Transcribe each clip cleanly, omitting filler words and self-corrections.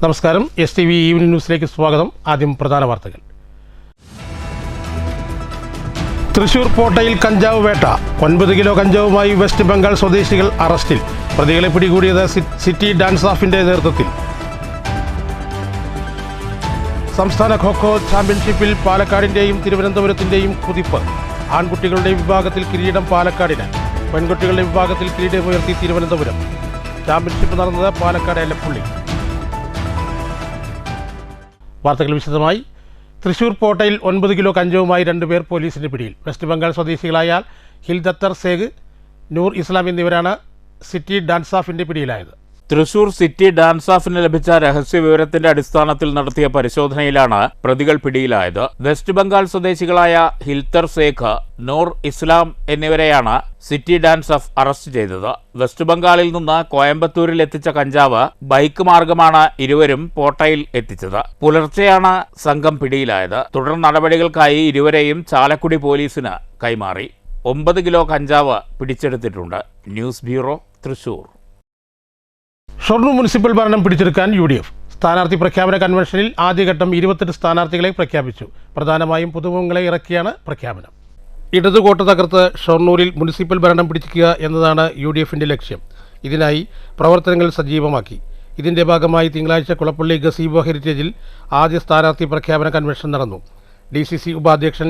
നമസ്കാരം. STV evening ന്യൂസിലേക്ക് സ്വാഗതം. ആദ്യം പ്രധാന വാർത്തകൾ. തൃശൂർ പോട്ടയിൽ കഞ്ചാവ് വേട്ട. 9 കിലോ കഞ്ചാവുമായി വെസ്റ്റ് ബംഗാൾ സ്വദേശികൾ അറസ്റ്റിൽ. പ്രതികളെ പിടികൂടിയത് സിറ്റി ഡാൻസ് ഓഫിന്റെ നേതൃത്വത്തിൽ. സംസ്ഥാന ഖോഖോ ചാമ്പ്യൻഷിപ്പിൽ പാലക്കാടിന്റെയും തിരുവനന്തപുരത്തിന്റെയും കുതിപ്പ്. ആൺകുട്ടികളുടെ വിഭാഗത്തിൽ കിരീടം പാലക്കാടിന്, പെൺകുട്ടികളുടെ വിഭാഗത്തിൽ കിരീടമുയർത്തി തിരുവനന്തപുരം. ചാമ്പ്യൻഷിപ്പ് നടന്നത് പാലക്കാട് എലപ്പുള്ളി. വാർത്തകൾ വിശദമായി. തൃശൂർ പോട്ടയിൽ 9 കിലോ കഞ്ചാവുമായി 2 പേർ പോലീസിന്റെ പിടിയിൽ. വെസ്റ്റ് ബംഗാൾ സ്വദേശികളായ ഹിൽദത്തർ സേഗ്, നൂർ ഇസ്ലാം എന്നിവരാണ് സിറ്റി ഡാൻസ് ഓഫിന്റെ പിടിയിലായത്. തൃശൂർ സിറ്റി ഡാൻസ് ഓഫിന് ലഭിച്ച രഹസ്യ വിവരത്തിന്റെ അടിസ്ഥാനത്തിൽ നടത്തിയ പരിശോധനയിലാണ് പ്രതികൾ പിടിയിലായത്. വെസ്റ്റ് ബംഗാൾ സ്വദേശികളായ ഹിൽത്തർ സേഖ്, നൂർ ഇസ്ലാം എന്നിവരെയാണ് സിറ്റി ഡാൻസ് ഓഫ് അറസ്റ്റ് ചെയ്തത്. വെസ്റ്റ് ബംഗാളിൽ നിന്ന് കോയമ്പത്തൂരിൽ എത്തിച്ച കഞ്ചാവ് ബൈക്ക് മാർഗമാണ് ഇരുവരും പോട്ടയിൽ എത്തിച്ചത്. പുലർച്ചെയാണ് സംഘം പിടിയിലായത്. തുടർ നടപടികൾക്കായി ഇരുവരെയും ചാലക്കുടി പോലീസിന് കൈമാറി. 9 കിലോ കഞ്ചാവ് പിടിച്ചെടുത്തിട്ടുണ്ട്. News bureau, Thrissur. Shoranur municipal ഭരണം പിടിച്ചെടുക്കാൻ UDF സ്ഥാനാർത്ഥി പ്രഖ്യാപന കൺവെൻഷനിൽ ആദ്യഘട്ടം 28 സ്ഥാനാർത്ഥികളെ പ്രഖ്യാപിച്ചു. പ്രധാനമായും പുതുമുഖങ്ങളെ ഇറക്കിയാണ് പ്രഖ്യാപനം. ഇടതുകോട്ട തകർത്ത് ഷൊർണൂരിൽ മുനിസിപ്പൽ ഭരണം പിടിക്കുക എന്നതാണ് UDFന്റെ ലക്ഷ്യം. ഇതിനായി പ്രവർത്തനങ്ങൾ സജീവമാക്കി. ഇതിന്റെ ഭാഗമായി തിങ്കളാഴ്ച കുളപ്പള്ളി ഗസീബോ ഹെറിറ്റേജിൽ ആദ്യ സ്ഥാനാർത്ഥി പ്രഖ്യാപന കൺവെൻഷൻ നടന്നു. DCC ഉപാധ്യക്ഷൻ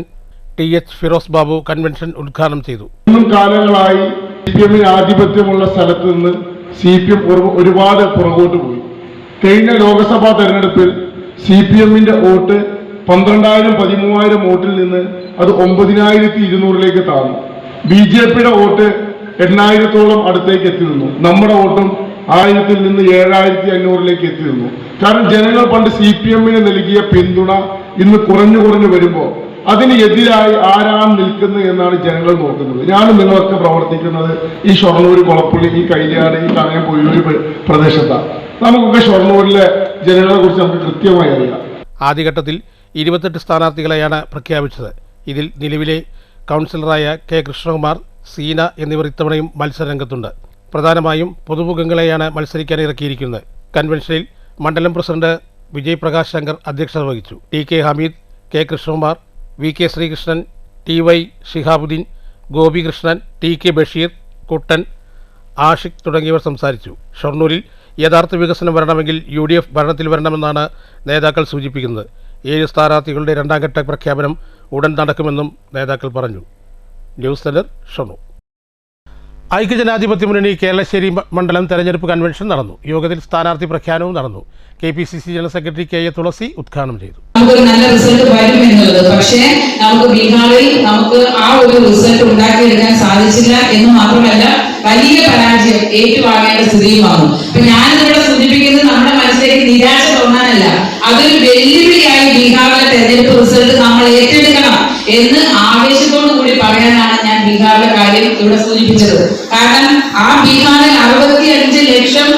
TH ഫിറോസ് ബാബു കൺവെൻഷൻ ഉദ്ഘാടനം ചെയ്തു. കാലങ്ങളായി CPM ആധിപത്യമുള്ള സ്ഥലത്ത് നിന്ന് CPM ഒരുപാട് പുറകോട്ട് പോയി. കഴിഞ്ഞ ലോക്സഭാ തെരഞ്ഞെടുപ്പിൽ CPMന്റെ വോട്ട് 12,000-13,000 വോട്ടിൽ നിന്ന് അത് 9,200 താഴ്ന്നു. BJPയുടെ വോട്ട് 8,000-ഓളം അടുത്തേക്ക് എത്തി നിന്നു. നമ്മുടെ വോട്ടും 1,000 നിന്ന് 7,500 എത്തി നിന്നു. കാരണം ജനങ്ങൾ പണ്ട് CPMന് നൽകിയ പിന്തുണ ഇന്ന് കുറഞ്ഞു വരുമ്പോൾ അതിന് എതിരായി ആരാണ് നിൽക്കുന്നത് എന്നാണ് ജനങ്ങൾ നോക്കുന്നത്. ഞാനും നിങ്ങളൊക്കെ പ്രവർത്തിക്കുന്നത് ഈ ഷൊർണൂർ, കുളപ്പള്ളി, ഈ കൈലാട്, ഈ കണയം, പൊയ്യൂർ പ്രദേശത്താണ്. നമുക്കൊക്കെ ഷൊർണൂരിലെ ജനങ്ങളെ കുറിച്ച് നമുക്ക് കൃത്യമായി അറിയാം. ആദ്യഘട്ടത്തിൽ 28 സ്ഥാനാർത്ഥികളെയാണ് പ്രഖ്യാപിച്ചത്. ഇതിൽ നിലവിലെ കൗൺസിലറായ K കൃഷ്ണകുമാർ, സീന എന്നിവർ ഇത്തവണയും മത്സരരംഗത്തുണ്ട്. പ്രധാനമായും പുതുമുഖങ്ങളെയാണ് മത്സരിക്കാൻ ഇറക്കിയിരിക്കുന്നത്. കൺവെൻഷനിൽ മണ്ഡലം പ്രസിഡന്റ് വിജയ് പ്രകാശ് ശങ്കർ അധ്യക്ഷത വഹിച്ചു. TK Hameed, K Krishnakumar, VK Sreekrishnan, TY Shihabuddin, Gopikrishnan, TK Basheer, കുട്ടൻ, ആഷിഖ് തുടങ്ങിയവർ സംസാരിച്ചു. ഷൊർണൂരിൽ യഥാർത്ഥ വികസനം വരണമെങ്കിൽ UDF ഭരണത്തിൽ വരണമെന്നാണ് നേതാക്കൾ സൂചിപ്പിക്കുന്നത്. 7 സ്ഥാനാർത്ഥികളുടെ 2ാം ഘട്ട പ്രഖ്യാപനം ഉടൻ നടക്കുമെന്നും നേതാക്കൾ പറഞ്ഞു. News centre, Shoranur. ഐക്യജനാധിപത്യ മുന്നണി കേരളശ്ശേരി മണ്ഡലം തെരഞ്ഞെടുപ്പ് കൺവെൻഷൻ നടന്നു. യോഗത്തിൽ സ്ഥാനാർത്ഥി പ്രഖ്യാപനവും നടന്നു. KPCC ജനറൽ സെക്രട്ടറി KA തുളസി ഉദ്ഘാടനം ചെയ്തു. നമുക്കൊരു നല്ല റിസൾട്ട് വരും എന്നുള്ളത്, പക്ഷേ നമുക്ക് ബീഹാറിൽ നമുക്ക് ആ ഒരു റിസൾട്ട് ഉണ്ടാക്കിയെടുക്കാൻ സാധിച്ചില്ല എന്ന് മാത്രമല്ല വലിയ പരാജയം ഏറ്റുവാങ്ങേണ്ട സ്ഥിതിയും വന്നു. അപ്പൊ ഞാനിവിടെ സൂചിപ്പിക്കുന്നത് നമ്മുടെ മനസ്സിലേക്ക് നിരാശ തോന്നാനല്ല, അതൊരു വെല്ലുവിളിയായി ബീഹാറിലെ തെരഞ്ഞെടുപ്പ് റിസൾട്ട് നമ്മൾ ഏറ്റെടുക്കണം എന്ന് ആവേശത്തോടു കൂടി പറയാനാണ് ഞാൻ ബീഹാറിലെ കാര്യം ഇവിടെ സൂചിപ്പിച്ചത്. കാരണം ആ ബീഹാറിൽ 65 ലക്ഷം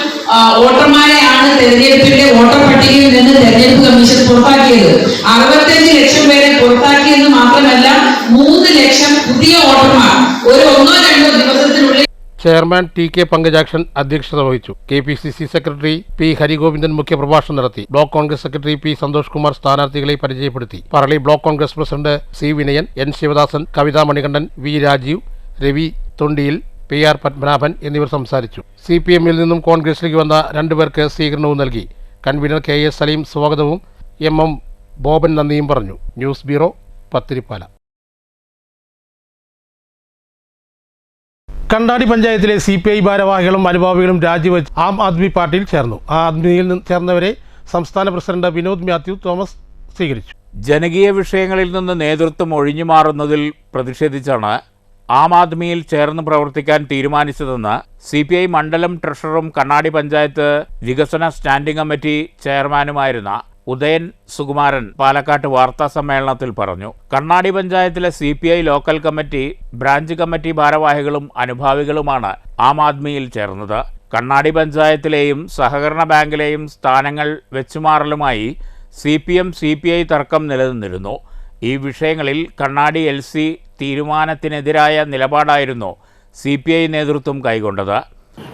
വോട്ടർമാരെയാണ് തെരഞ്ഞെടുപ്പിന്റെ വോട്ടർ പട്ടികയിൽ നിന്ന് തെരഞ്ഞെടുപ്പ് കമ്മീഷൻ പുറത്താക്കിയത്. 65 ലക്ഷം പേരെ പുറത്താക്കിയെന്ന് മാത്രമല്ല 3 ലക്ഷം പുതിയ വോട്ടർമാർ ഒരു 1-2 ദിവസത്തിനുള്ളിൽ. ചെയർമാൻ TK പങ്കജാക്ഷൻ അധ്യക്ഷത വഹിച്ചു. KPCC സെക്രട്ടറി P ഹരിഗോവിന്ദൻ മുഖ്യപ്രഭാഷണം നടത്തി. Block Congress secretary P Santhosh Kumar സ്ഥാനാർത്ഥികളെ പരിചയപ്പെടുത്തി. Parali block Congress president C Vinayan, N Sivadasan, Kavitha Manikandan, V Rajeev, Ravi Thondiyil, PR Padmanabhan എന്നിവർ സംസാരിച്ചു. CPMൽ നിന്നും കോൺഗ്രസിലേക്ക് വന്ന 2 പേർക്ക് സ്വീകരണവും നൽകി. കൺവീനർ KS സലീം സ്വാഗതവും MM ബോബൻ നന്ദിയും പറഞ്ഞു. News bureau, Pathirippala. കണ്ണാടി പഞ്ചായത്തിലെ CPI ഭാരവാഹികളും അനുഭാവികളും രാജിവെച്ച് ആം ആദ്മി പാർട്ടിയിൽ ചേർന്നു. ആദ്മിയിൽ നിന്ന് ചേർന്നവരെ സംസ്ഥാന പ്രസിഡന്റ് വിനോദ് മാത്യു തോമസ് സ്വീകരിച്ചു. ജനകീയ വിഷയങ്ങളിൽ നിന്ന് നേതൃത്വം ഒഴിഞ്ഞുമാറുന്നതിൽ പ്രതിഷേധിച്ചാണ് ആം ആദ്മിയിൽ ചേർന്ന് പ്രവർത്തിക്കാൻ തീരുമാനിച്ചതെന്ന് CPI മണ്ഡലം ട്രഷററും കണ്ണാടി പഞ്ചായത്ത് വികസന സ്റ്റാൻഡിംഗ് കമ്മിറ്റി ചെയർമാനുമായിരുന്ന ഉദയൻ സുകുമാരൻ പാലക്കാട്ട് വാർത്താ സമ്മേളനത്തിൽ പറഞ്ഞു. കണ്ണാടി പഞ്ചായത്തിലെ CPI local committee, branch committee ഭാരവാഹികളും അനുഭാവികളുമാണ് ആം ആദ്മിയിൽ ചേർന്നത്. കണ്ണാടി പഞ്ചായത്തിലെയും സഹകരണ ബാങ്കിലെയും സ്ഥാനങ്ങൾ വെച്ചുമാറലുമായി CPI തർക്കം നിലനിന്നിരുന്നു. ഈ വിഷയങ്ങളിൽ കണ്ണാടി LC തീരുമാനത്തിനെതിരായ നിലപാടായിരുന്നു CPI നേതൃത്വം കൈക്കൊണ്ടത്.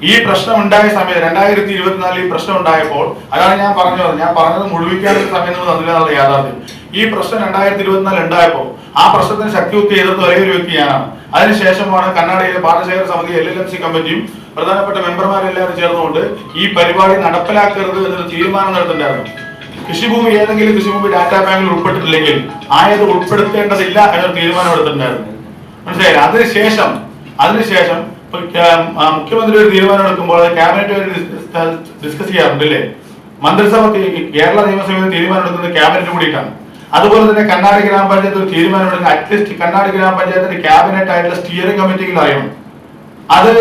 ഈ പ്രശ്നം ഉണ്ടായ സമയത്ത് 2024 ഈ പ്രശ്നം ഉണ്ടായപ്പോൾ അതാണ് ഞാൻ പറഞ്ഞത് മുഴുവിക്കാനുള്ള സമയം നമ്മൾ തന്നില്ല എന്നുള്ള യാഥാർത്ഥ്യം. ഈ പ്രശ്നം 2024 ഉണ്ടായപ്പോൾ ആ പ്രശ്നത്തിന് ശക്തിയുക്തി എതിർത്ത് ഒരേ ഒരു വ്യക്തി ഞാനാണ്. അതിനുശേഷമാണ് കർണാടകയിലെ പാടശേഖര സമിതി LLMC കമ്മിറ്റിയും പ്രധാനപ്പെട്ട മെമ്പർമാരെല്ലാവരും ചേർന്നുകൊണ്ട് ഈ പരിപാടി നടപ്പിലാക്കരുത് എന്നൊരു തീരുമാനം നടത്തുന്നുണ്ടായിരുന്നു. കൃഷിഭൂമി ഏതെങ്കിലും കൃഷിഭൂമി ഡാറ്റാ ബാങ്കിൽ ഉൾപ്പെട്ടിട്ടില്ലെങ്കിൽ ആയത് ഉൾപ്പെടുത്തേണ്ടതില്ല എന്നൊരു തീരുമാനം എടുത്തിട്ടുണ്ടായിരുന്നു. മനസ്സിലായില്ല? അതിനുശേഷം മുഖ്യമന്ത്രി ഒരു തീരുമാനം എടുക്കുമ്പോൾ ക്യാബിനറ്റുമായിട്ട് ഡിസ്കസ് ചെയ്യാറുണ്ടല്ലേ? മന്ത്രിസഭ കേരള നിയമസഭയിൽ തീരുമാനം എടുക്കുന്നത് ക്യാബിനറ്റ് കൂടിയിട്ടാണ്. അതുപോലെ തന്നെ കർണാടക ഗ്രാമപഞ്ചായത്ത് ഒരു തീരുമാനം എടുക്കുന്നത് അറ്റ്ലീസ്റ്റ് കർണാടക ഗ്രാമപഞ്ചായത്തിന്റെ ക്യാബിനറ്റ് ആയിട്ടുള്ള സ്റ്റിയറിംഗ് കമ്മിറ്റിയിൽ അറിയണം. അത്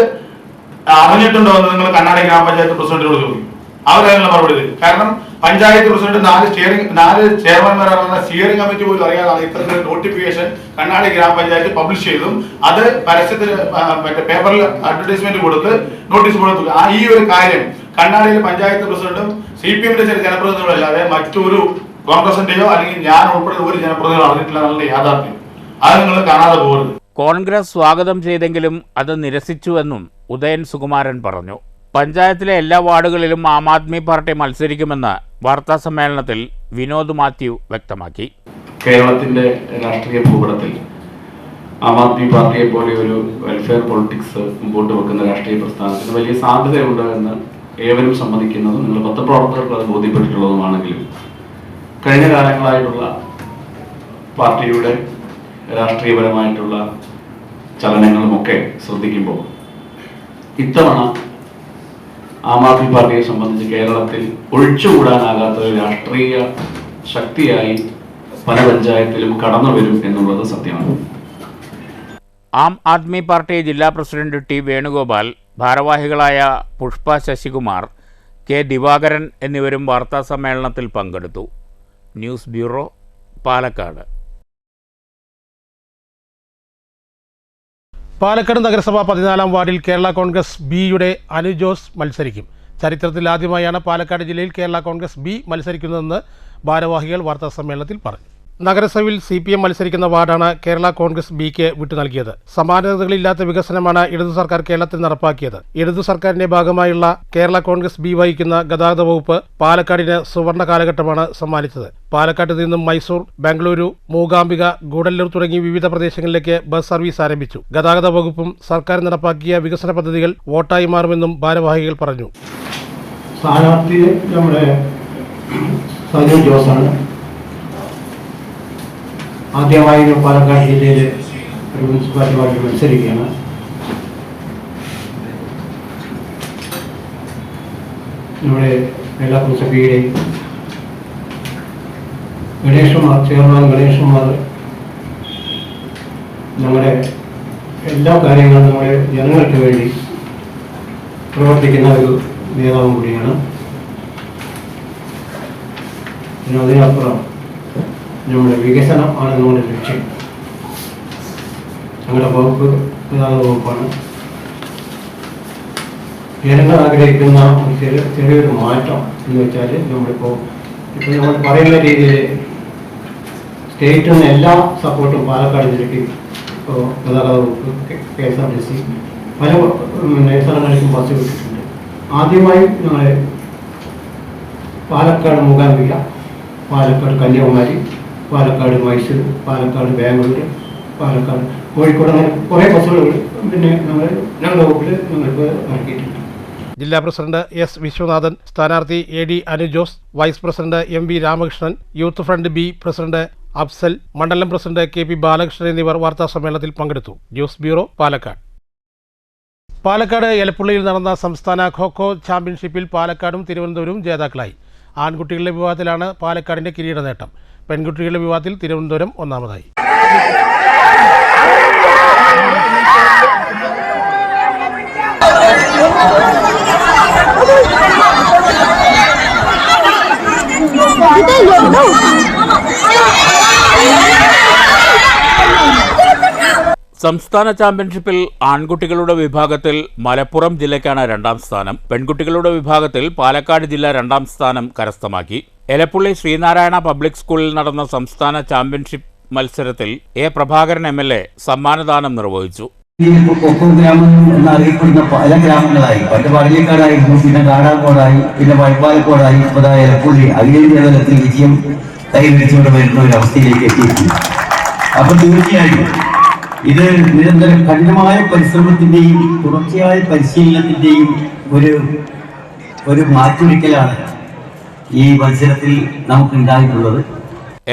അറിഞ്ഞിട്ടുണ്ടോ എന്ന് നിങ്ങൾ കർണാടക ഗ്രാമപഞ്ചായത്ത് പ്രസിഡന്റിനോട് ചോദിക്കും. അവരതിനുള്ള മറുപടി തരും. കാരണം പഞ്ചായത്ത് പ്രസിഡന്റ് 4 ചെയർമാൻമാരാകുന്ന സ്റ്റിയറിംഗ് കമ്മിറ്റി പോലും അറിയാതാണ് ഇത്തരത്തിലുള്ള നോട്ടിഫിക്കേഷൻ കർണാടക ഗ്രാമപഞ്ചായത്ത് പബ്ലിഷ് ചെയ്തും അത് പരസ്യത്തിന് പേപ്പറിൽ അഡ്വർടൈസ്മെന്റ് കൊടുത്ത് നോട്ടീസ് കൊടുത്തു. ഈ ഒരു കാര്യം കർണാടകയിലെ പഞ്ചായത്ത് പ്രസിഡന്റും CPM-ന്റെ ചില ജനപ്രതിനിധികളല്ലാതെ മറ്റൊരു കോൺഗ്രസിന്റെയോ അല്ലെങ്കിൽ ഞാൻ ഉൾപ്പെടെ ഒരു ജനപ്രതിനിധികൾ അറിഞ്ഞിട്ടില്ല എന്നുള്ള യാഥാർത്ഥ്യം. അത് നിങ്ങൾ കാണാതെ പോകരുത്. കോൺഗ്രസ് സ്വാഗതം ചെയ്തെങ്കിലും അത് നിരസിച്ചുവെന്നും ഉദയൻ സുകുമാരൻ പറഞ്ഞു. പഞ്ചായത്തിലെ എല്ലാ വാർഡുകളിലും ആം ആദ്മി പാർട്ടി മത്സരിക്കുമെന്ന് വാർത്താസമ്മേളനത്തിൽ വിനോദ് മാത്യു വ്യക്തമാക്കി. കേരളത്തിന്റെ രാഷ്ട്രീയ ഭൂപടത്തിൽ ആം ആദ്മി പാർട്ടിയെ പോലെ ഒരു വെൽഫെയർ പൊളിറ്റിക്സ് മുമ്പോട്ട് വെക്കുന്ന രാഷ്ട്രീയ പ്രസ്ഥാനത്തിന് വലിയ സാധ്യതയുണ്ട് എന്ന് ഏവരും സമ്മതിക്കുന്നതും നിങ്ങൾ പത്രപ്രവർത്തകർക്ക് അത് ബോധ്യപ്പെട്ടിട്ടുള്ളതുമാണെങ്കിലും കഴിഞ്ഞ കാലങ്ങളായിട്ടുള്ള പാർട്ടിയുടെ രാഷ്ട്രീയപരമായിട്ടുള്ള ചലനങ്ങളുമൊക്കെ ശ്രദ്ധിക്കുമ്പോൾ ഇത്തവണ ആം ആദ്മി പാർട്ടിയെ സംബന്ധിച്ച് കേരളത്തിൽ ഒഴിച്ചുകൂടാനാകാത്ത ഒരു രാഷ്ട്രീയ ശക്തിയായി പല പഞ്ചായത്തിലും കടന്നു വരും എന്നുള്ളത് സത്യമാണ്. ആം ആദ്മി പാർട്ടി ജില്ലാ പ്രസിഡന്റ് ടി വേണുഗോപാൽ, ഭാരവാഹികളായ പുഷ്പ ശശികുമാർ, കെ ദിവാകരൻ എന്നിവരും വാർത്താസമ്മേളനത്തിൽ പങ്കെടുത്തു. News bureau, Palakkad. പാലക്കാട് നഗരസഭ 14-ാം വാർഡിൽ കേരള കോൺഗ്രസ് ബിയുടെ അനു ജോസ് മത്സരിക്കും. ചരിത്രത്തിൽ ആദ്യമായാണ് പാലക്കാട് ജില്ലയിൽ കേരള കോൺഗ്രസ് ബി മത്സരിക്കുന്നതെന്ന് ഭാരവാഹികൾ വാർത്താസമ്മേളനത്തിൽ പറഞ്ഞു. നഗരസഭയിൽ CPM മത്സരിക്കുന്ന വാർഡാണ് കേരള കോൺഗ്രസ് ബിക്ക് വിട്ടു നൽകിയത്. സമാനതകളില്ലാത്ത വികസനമാണ് ഇടതു സർക്കാർ കേരളത്തിൽ നടപ്പാക്കിയത്. ഇടതു സർക്കാരിന്റെ ഭാഗമായുള്ള കേരള കോൺഗ്രസ് ബി വഹിക്കുന്ന ഗതാഗത വകുപ്പ് പാലക്കാടിന് സുവർണ കാലഘട്ടമാണ് സമ്മാനിച്ചത്. പാലക്കാട്ട് നിന്നും മൈസൂർ, ബംഗളൂരു, മൂകാംബിക, ഗൂഡല്ലൂർ തുടങ്ങി വിവിധ പ്രദേശങ്ങളിലേക്ക് ബസ് സർവീസ് ആരംഭിച്ചു. ഗതാഗത വകുപ്പും സർക്കാർ നടപ്പാക്കിയ വികസന പദ്ധതികൾ വോട്ടായി മാറുമെന്നും ഭാരവാഹികൾ പറഞ്ഞു. സ്ഥാനാർത്ഥി നമ്മുടെ സജു ജോസാണ്. ആദ്യമായി പാലക്കാട് ജില്ലയിൽ ഒരു മുനിസിപ്പാലിറ്റി മത്സരിക്കുകയാണ്. നമ്മുടെ കേരള കോൺഗ്രസ് ബിയുടെ ചെയർമാൻ ഗണേഷകുമാർ നമ്മുടെ എല്ലാ കാര്യങ്ങളും നമ്മുടെ ജനങ്ങൾക്ക് വേണ്ടി പ്രവർത്തിക്കുന്ന ഒരു നേതാവും കൂടിയാണ്. പിന്നെ അതിനപ്പുറം നമ്മുടെ വികസനം ആണ് നമ്മുടെ ലക്ഷ്യം. ഞങ്ങളുടെ വകുപ്പ് ഗതാഗത വകുപ്പാണ്. ജനങ്ങൾ ആഗ്രഹിക്കുന്ന ചെറിയൊരു മാറ്റം എന്ന് വെച്ചാൽ ഇപ്പോൾ നമ്മൾ പറയുന്ന രീതിയിൽ സ്റ്റേറ്റിൽ നിന്ന് എല്ലാ സപ്പോർട്ടും പാലക്കാട് ജില്ലയ്ക്ക് ഇപ്പോൾ ഗതാഗത വകുപ്പ്, KSRTC പല സ്ഥലങ്ങളിലേക്കും ബസ് വിട്ടിട്ടുണ്ട്. ആദ്യമായി ഞങ്ങൾ പാലക്കാട് മൂകാംബിക, പാലക്കാട് കന്യാകുമാരി, പാലക്കാട് മൈസൂർ, പാലക്കാട് ബാംഗ്ലൂർ, പാലക്കാട് കോഴിക്കോട്, അങ്ങനെ കുറേ ബസ്സുകൾ പിന്നെ ഞങ്ങളുടെ വകുപ്പിൽ ഞങ്ങൾക്ക് ഇറക്കിയിട്ടുണ്ട്. ജില്ലാ പ്രസിഡന്റ് S വിശ്വനാഥൻ, സ്ഥാനാർത്ഥി AD Anu Jose, vice president MV Ramakrishnan, youth front B president Afsal, മണ്ഡലം പ്രസിഡന്റ് KP ബാലകൃഷ്ണൻ എന്നിവർ വാർത്താസമ്മേളനത്തിൽ പങ്കെടുത്തു. News bureau, Palakkad. പാലക്കാട് എലപ്പുള്ളിയിൽ നടന്ന സംസ്ഥാന ഖോ-ഖോ ചാമ്പ്യൻഷിപ്പിൽ പാലക്കാടും തിരുവനന്തപുരവും ജേതാക്കളായി. ആൺകുട്ടികളുടെ വിഭാഗത്തിലാണ് പാലക്കാടിന്റെ കിരീട നേട്ടം. പെൺകുട്ടികളുടെ വിഭാഗത്തിൽ തിരുവനന്തപുരം ഒന്നാമതായി. സംസ്ഥാന ചാമ്പ്യൻഷിപ്പിൽ ആൺകുട്ടികളുടെ വിഭാഗത്തിൽ മലപ്പുറം ജില്ലയ്ക്കാണ് 2ാം സ്ഥാനം. പെൺകുട്ടികളുടെ വിഭാഗത്തിൽ പാലക്കാട് ജില്ല 2ാം സ്ഥാനം കരസ്ഥമാക്കി. എലപ്പുള്ളി ശ്രീനാരായണ പബ്ലിക് സ്കൂളിൽ നടന്ന സംസ്ഥാന ചാമ്പ്യൻഷിപ്പ് മത്സരത്തിൽ A പ്രഭാകരൻ MLA സമ്മാനദാനം നിർവഹിച്ചു. കൊക്കോ ഗ്രാമം എന്നറിയപ്പെടുന്ന പല ഗ്രാമങ്ങളായി പണ്ട് പടലിക്കാടായിരുന്നു, പിന്നെ കാടാക്കോടായി, പിന്നെ വഴിപ്പാലക്കോടായി, ഇപ്പോൾ എലപ്പുള്ളി അഖിലേന്ത്യാ തലത്തിൽ വിജയം കൈവരിച്ചുകൊണ്ട് വരുന്ന ഒരു അവസ്ഥയിലേക്ക് എത്തിയിട്ടുണ്ട്. അപ്പൊ തീർച്ചയായും ഇത് നിരന്തരം കഠിനമായ പരിശ്രമത്തിന്റെയും തുടർച്ചയായ പരിശീലനത്തിന്റെയും ഒരു മാറ്റൊരുക്കലാണ് ഈ മത്സരത്തിൽ നമുക്കുണ്ടായിട്ടുള്ളത്.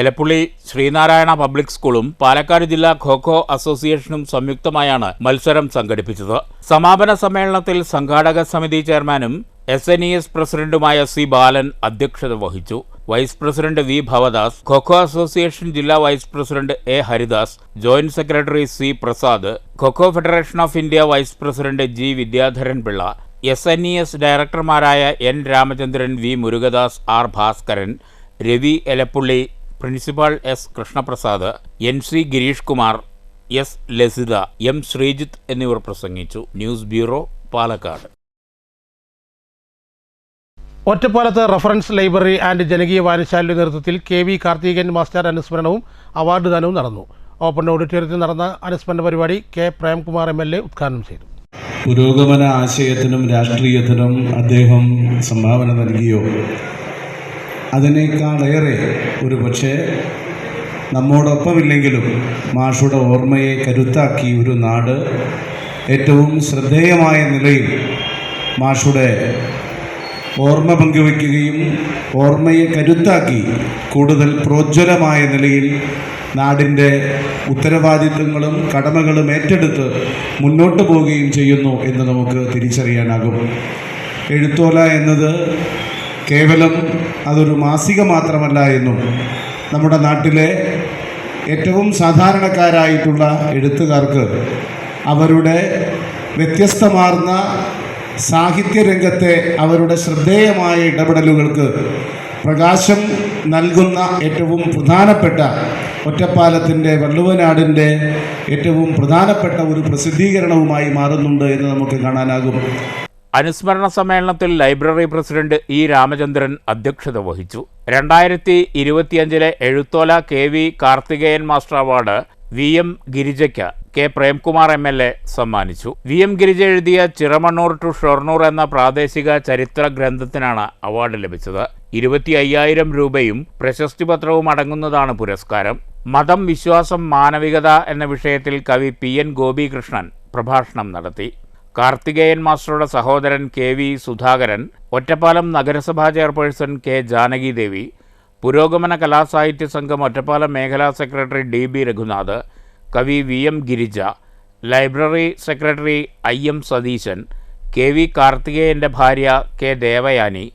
എലപ്പുള്ളി ശ്രീനാരായണ പബ്ലിക് സ്കൂളും പാലക്കാട് ജില്ലാ ഖോഖോ അസോസിയേഷനും സംയുക്തമായാണ് മത്സരം സംഘടിപ്പിച്ചത്. സമാപന സമ്മേളനത്തിൽ സംഘാടക സമിതി ചെയർമാനും SNES പ്രസിഡന്റുമായ സി ബാലൻ അധ്യക്ഷത വഹിച്ചു. Vice president V Bhavadas, kho kho association ജില്ലാ vice president A Haridas, joint secretary C Prasad, kho kho federation of India vice president G Vidyadharan Pillai, SNES ഡയറക്ടർമാരായ N Ramachandran, V Murukadas, R Bhaskaran, Ravi Elappully, principal S Krishnaprasad, NC Gireesh Kumar, S Lasitha, M Sreejith എന്നിവർ പ്രസംഗിച്ചു. News bureau, Palakkad. ഒറ്റപ്പാലത്ത് റഫറൻസ് ലൈബ്രറി ആൻഡ് ജനകീയ വായനശാലയുടെ നേതൃത്വത്തിൽ KV കാർത്തികേയൻ മാസ്റ്റർ അനുസ്മരണവും award ദാനവും നടന്നു. ഓപ്പൺ ഓഡിറ്റോറിയത്തിൽ നടന്ന അനുസ്മരണ പരിപാടി K പ്രേംകുമാർ MLA ഉദ്ഘാടനം ചെയ്തു. പുരോഗമന ആശയത്തിനും രാഷ്ട്രീയത്തിനും അദ്ദേഹം സംഭാവന നൽകിയോ അതിനേക്കാളേറെ ഒരു പക്ഷേ നമ്മോടൊപ്പമില്ലെങ്കിലും മാഷുടെ ഓർമ്മയെ കരുത്താക്കി ഒരു നാട് ഏറ്റവും ശ്രദ്ധേയമായ നിലയിൽ മാഷുടെ ഓർമ്മ പങ്കുവയ്ക്കുകയും ഓർമ്മയെ കരുത്താക്കി കൂടുതൽ പ്രോജ്വലമായ നിലയിൽ നാടിൻ്റെ ഉത്തരവാദിത്വങ്ങളും കടമകളും ഏറ്റെടുത്ത് മുന്നോട്ട് പോവുകയും ചെയ്യുന്നു എന്ന് നമുക്ക് തിരിച്ചറിയാനാകും. എഴുത്തോല എന്നത് കേവലം അതൊരു മാസിക മാത്രമല്ല എന്നും നമ്മുടെ നാട്ടിലെ ഏറ്റവും സാധാരണക്കാരായിട്ടുള്ള എഴുത്തുകാർക്ക് അവരുടെ വ്യത്യസ്തമാർന്ന സാഹിത്യരംഗത്തെ അവരുടെ ശ്രദ്ധേയമായ ഇടപെടലുകൾക്ക് പ്രകാശം നൽകുന്ന ഏറ്റവും പ്രധാനപ്പെട്ട ഒറ്റപ്പാലത്തിൻ്റെ വള്ളുവനാടിൻ്റെ ഏറ്റവും പ്രധാനപ്പെട്ട ഒരു പ്രസിദ്ധീകരണവുമായി മാറുന്നുണ്ട് എന്ന് നമുക്ക് കാണാനാകും. അനുസ്മരണ സമ്മേളനത്തിൽ ലൈബ്രറി പ്രസിഡന്റ് E രാമചന്ദ്രൻ അധ്യക്ഷത വഹിച്ചു. 2025 എഴുത്തോല KV Karthikeyan master award VM ഗിരിജയ്ക്ക് K Premkumar MLA സമ്മാനിച്ചു. VM ഗിരിജ എഴുതിയ ചിറമണ്ണൂർ ടു ഷൊർണൂർ എന്ന പ്രാദേശിക ചരിത്ര ഗ്രന്ഥത്തിനാണ് അവാർഡ് ലഭിച്ചത്. 25,000 രൂപയും പ്രശസ്തി പത്രവും അടങ്ങുന്നതാണ് പുരസ്കാരം. മതം, വിശ്വാസം, മാനവികത എന്ന വിഷയത്തിൽ കവി PN ഗോപികൃഷ്ണൻ പ്രഭാഷണം നടത്തി. കാർത്തികേയൻ മാസ്റ്ററുടെ സഹോദരൻ KV സുധാകരൻ, ഒറ്റപ്പാലം നഗരസഭാ ചെയർപേഴ്സൺ K ജാനകി ദേവി, പുരോഗമന കലാസാഹിത്യ സംഘം ഒറ്റപ്പാലം മേഖലാ സെക്രട്ടറി DB രഘുനാഥ്, കവി VM Girija, library secretary IM Satheesan, KV കാർത്തികേയൻ്റെ ഭാര്യ K ദേവയാനി,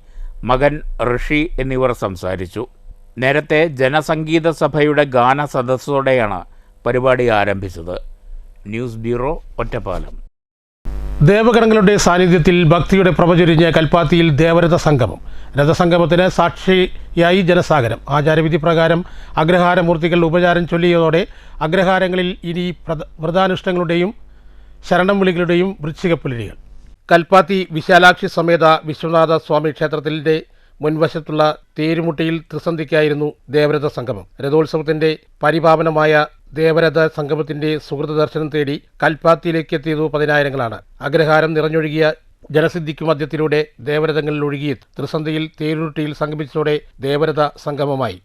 മകൻ ഋഷി എന്നിവർ സംസാരിച്ചു. നേരത്തെ ജനസംഗീത സഭയുടെ ഗാന സദസ്സോടെയാണ് പരിപാടി ആരംഭിച്ചത്. News bureau, Ottapalam. ദേവഗണങ്ങളുടെ സാന്നിധ്യത്തിൽ ഭക്തിയുടെ പ്രഭചൊരിഞ്ഞ കൽപ്പാത്തിയിൽ ദേവരഥ സംഗമം. രഥസംഗമത്തിന് സാക്ഷിയായി ജനസാഗരം. ആചാരവിധി പ്രകാരം അഗ്രഹാരമൂർത്തികൾ ഉപചാരം ചൊല്ലിയതോടെ അഗ്രഹാരങ്ങളിൽ ഇനി വ്രതാനുഷ്ഠങ്ങളുടെയും ശരണം വിളികളുടെയും വൃശ്ചികപ്പുലരികൾ. കൽപ്പാത്തി വിശാലാക്ഷി സമേത വിശ്വനാഥ സ്വാമി ക്ഷേത്രത്തിൻ്റെ മുൻവശത്തുള്ള തേരുമുട്ടിയിൽ ത്രിസന്ധിക്കായിരുന്നു ദേവരഥ സംഗമം. രഥോത്സവത്തിൻ്റെ പരിപാവനമായ ദേവരഥ സംഗമത്തിൻ്റെ സുഹൃത ദർശനം തേടി കൽപ്പാത്തിയിലേക്ക് എത്തിയതു പതിനായിരങ്ങളാണ്. അഗ്രഹാരം നിറഞ്ഞൊഴുകിയ ജനസിദ്ധിക്കു മധ്യത്തിലൂടെ ദേവരഥങ്ങളിൽ ഒഴുകി ത്രിസന്ധിയിൽ തേരുരുട്ടിയിൽ സംഗമിച്ചതോടെ ദേവരഥ സംഗമമായി.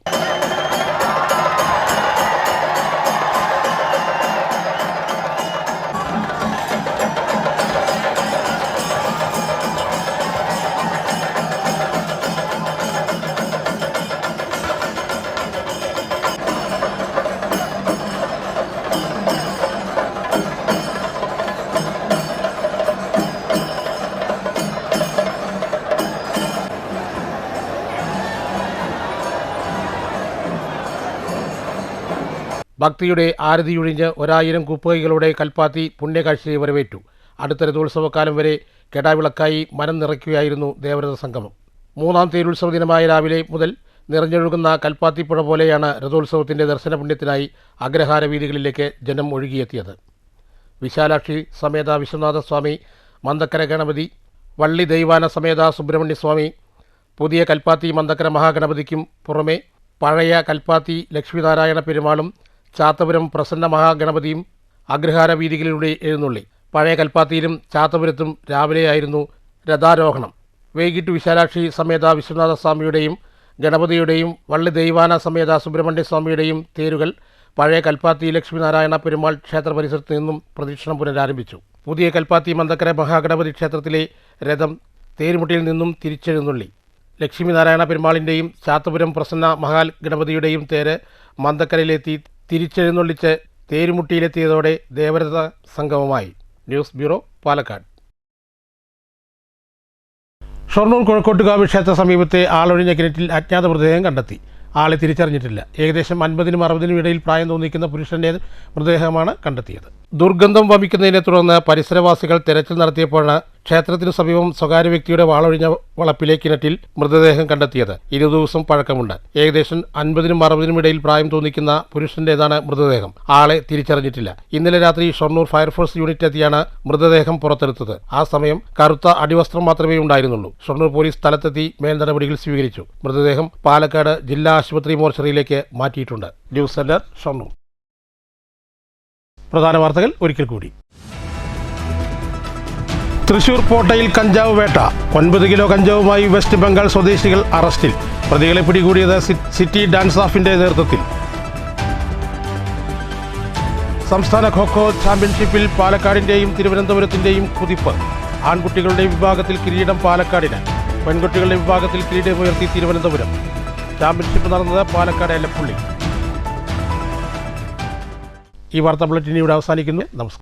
ഭക്തിയുടെ ആരതിയൊഴിഞ്ഞ് 1000 കൂപ്പുകൈകളോടെ കൽപ്പാത്തി പുണ്യകാഴ്ചയെ വരവേറ്റു. അടുത്ത രഥോത്സവക്കാലം വരെ കെടാവിളക്കായി മനം നിറയ്ക്കുകയായിരുന്നു ദേവരഥ സംഗമം. 3ാം തേരുത്സവ ദിനമായ രാവിലെ മുതൽ നിറഞ്ഞൊഴുകുന്ന കൽപ്പാത്തി പുഴ പോലെയാണ് രഥോത്സവത്തിൻ്റെ ദർശന പുണ്യത്തിനായി അഗ്രഹാര വീതികളിലേക്ക് ജനം ഒഴുകിയെത്തിയത്. വിശാലാക്ഷി സമേത വിശ്വനാഥ സ്വാമി, മന്ദക്കര ഗണപതി, വള്ളി ദൈവാന സമേത സുബ്രഹ്മണ്യസ്വാമി, പുതിയ കൽപ്പാത്തി മന്ദക്കര മഹാഗണപതിക്കും പുറമെ പഴയ കൽപ്പാത്തി ലക്ഷ്മീനാരായണ പെരുമാളും ചാത്തപുരം പ്രസന്ന മഹാഗണപതിയും അഗ്രഹാര വീതികളിലൂടെ എഴുന്നള്ളി. പഴയ കൽപ്പാത്തിയിലും ചാത്തപുരത്തും രാവിലെയായിരുന്നു രഥാരോഹണം. വൈകിട്ട് വിശാലാക്ഷി സമേത വിശ്വനാഥസ്വാമിയുടെയും ഗണപതിയുടെയും വള്ളി ദൈവാന സമേത സുബ്രഹ്മണ്യസ്വാമിയുടെയും തേരുകൾ പഴയ കൽപ്പാത്തി ലക്ഷ്മിനാരായണ പെരുമാൾ ക്ഷേത്ര പരിസരത്ത് നിന്നും പ്രദക്ഷിണം പുനരാരംഭിച്ചു. പുതിയ കൽപ്പാത്തി മന്തക്കര മഹാഗണപതി ക്ഷേത്രത്തിലെ രഥം തേരുമുട്ടിയിൽ നിന്നും തിരിച്ചെഴുന്നള്ളി. ലക്ഷ്മിനാരായണ പെരുമാളിൻ്റെയും ചാത്തപുരം പ്രസന്ന മഹാൽ ഗണപതിയുടെയും തേര് മന്തക്കരയിലെത്തി തിരിച്ചെഴുന്നള്ളിച്ച് തേരുമുട്ടിയിലെത്തിയതോടെ ദേവരഥ സംഗമമായി. News bureau, Palakkad. ഷൊർണൂർ കുഴക്കോട്ടുകാവ് ക്ഷേത്ര സമീപത്തെ ആളൊഴിഞ്ഞ കിണറ്റിൽ അജ്ഞാത മൃതദേഹം കണ്ടെത്തി. ആളെ തിരിച്ചറിഞ്ഞിട്ടില്ല. ഏകദേശം 50-നും 60-നും ഇടയിൽ പ്രായം തോന്നിക്കുന്ന പുരുഷന്റെ മൃതദേഹമാണ് കണ്ടെത്തിയത്. ദുർഗന്ധം വമിക്കുന്നതിനെ തുടർന്ന് പരിസരവാസികൾ തെരച്ചിൽ നടത്തിയപ്പോഴാണ് ക്ഷേത്രത്തിനു സമീപം സ്വകാര്യ വ്യക്തിയുടെ വാളൊഴിഞ്ഞ വളപ്പിലെ കിണറ്റിൽ മൃതദേഹം കണ്ടെത്തിയത്. 20 ദിവസം പഴക്കമുണ്ട്. ഏകദേശം 50-നും 60-നും ഇടയിൽ പ്രായം തോന്നിക്കുന്ന പുരുഷന്റേതാണ് മൃതദേഹം. ആളെ തിരിച്ചറിഞ്ഞിട്ടില്ല. ഇന്നലെ രാത്രി ഷൊർണൂർ ഫയർഫോഴ്സ് യൂണിറ്റ് എത്തിയാണ് മൃതദേഹം പുറത്തെടുത്തത്. ആ സമയം കറുത്ത അടിവസ്ത്രം മാത്രമേ ഉണ്ടായിരുന്നുള്ളൂ. ഷൊർണൂർ പോലീസ് സ്ഥലത്തെത്തി മേൽ നടപടികൾ സ്വീകരിച്ചു. മൃതദേഹം പാലക്കാട് ജില്ലാ ആശുപത്രി മോർച്ചറിയിലേക്ക് മാറ്റിയിട്ടുണ്ട്. News centre, Shoranur. പ്രധാന വാർത്തകൾ ഒരിക്കൽ കൂടി. തൃശൂർ പോട്ടയിൽ കഞ്ചാവ് വേട്ട. 9 കിലോ കഞ്ചാവുമായി വെസ്റ്റ് ബംഗാൾ സ്വദേശികൾ അറസ്റ്റിൽ. പ്രതികളെ പിടികൂടിയത് സിറ്റി ഡാൻസ് ഓഫിന്റെ നേതൃത്വത്തിൽ. സംസ്ഥാന ഖോഖോ ചാമ്പ്യൻഷിപ്പിൽ പാലക്കാടിന്റെയും തിരുവനന്തപുരത്തിന്റെയും കുതിപ്പ്. ആൺകുട്ടികളുടെ വിഭാഗത്തിൽ കിരീടം പാലക്കാടിന്, പെൺകുട്ടികളുടെ വിഭാഗത്തിൽ കിരീടമുയർത്തി തിരുവനന്തപുരം. ചാമ്പ്യൻഷിപ്പ് നടന്നത് പാലക്കാട് എലപ്പുള്ളി. ഈ വാർത്താ ബുള്ളറ്റിൻ ഇവിടെ അവസാനിക്കുന്നു. നമസ്കാരം.